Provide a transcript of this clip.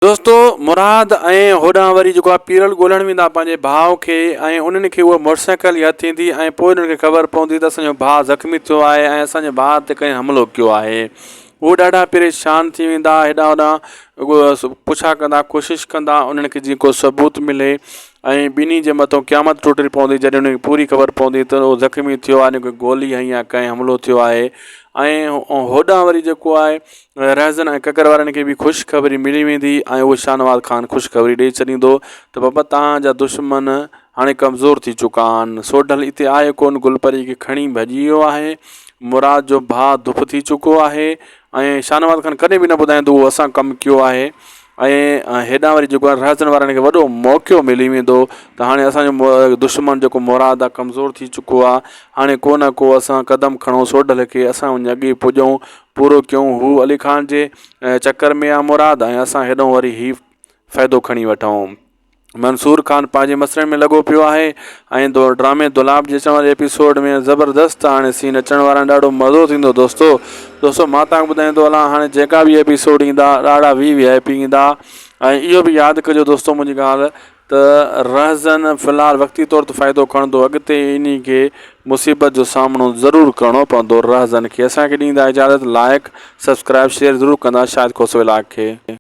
दोस्तों मुराद ऐं होॾां वरी जेको आहे पीरल ॻोल्हण वेंदा पंहिंजे भाउ खे ऐं उन्हनि खे उहा मोटरसाइकिल यादि थींदी ऐं पोइ उन्हनि खे ख़बर पवंदी त असांजो भाउ ज़ख़्मी थियो आहे ऐं असांजे भाउ ते कंहिं हमिलो कयो आहे। उहे ॾाढा परेशान थी वेंदा, हेॾां होॾां पुछा कंदा, कोशिशि कंदा उन्हनि खे जीअं को सबूत मिले ऐं ॿिन्ही जे मथां क़यामत टुटी पवंदी जॾहिं उनखे पूरी ख़बर पवंदी त उहो ज़ख़्मी थियो आहे, कोई गोली हई या कंहिं हमिलो थियो आहे। ऐं होॾां वरी जेको आहे रहज़न ऐं ककर वारनि खे बि ख़ुशख़बरी मिली वेंदी ऐं उहो शाहनवाज़ ख़ान ख़ुशख़बरी ॾेई छॾींदो त बाबा तव्हांजा दुश्मन हाणे कमज़ोर थी चुका आहिनि, सोढल हिते आहे कोन, गुलपरी खे खणी भॼी वियो आहे, मुराद जो भाउ धुप थी चुको आहे ऐं शाहनवाज़ ख़ान कॾहिं बि न ॿुधाईंदो उहो असां कमु कयो आहे। ऐं हेॾां वरी जेको आहे रहज़न वारनि खे वॾो मौक़ो मिली वेंदो त हाणे असांजो दुश्मन जेको मुराद आहे कमज़ोर थी चुको आहे, हाणे को न को असां क़दम खणूं सोढल खे, असां उन अॻे पुॼूं, पूरो कयूं। हू अली ख़ान जे चकर में आहे मुराद ऐं असां हेॾो वरी ही फ़ाइदो खणी वठूं। मंसूर ख़ान पंहिंजे मसइले में लॻो पियो आहे ऐं ड्रामे दुलाब जे अचण वारे एपिसोड में ज़बरदस्त हाणे सीन अचण वारा आहिनि, ॾाढो मज़ो थींदो। दोस्तों मां तव्हांखे ॿुधाईंदो हलां हाणे जेका बि एपिसोड ईंदा ॾाढा VIP ईंदा। ऐं इहो बि यादि कजो दोस्तों मुंहिंजी ॻाल्हि त रहज़न फ़िलहालु वक़्ती तौर ते फ़ाइदो खणंदो, अॻिते इन खे मुसीबत जो सामनो ज़रूरु करिणो पवंदो रहज़न खे। असांखे ॾींदा इजाज़त, लाइक सब्सक्राइब शेयर ज़रूरु कंदा शाहिद खोसो इलाक़ खे।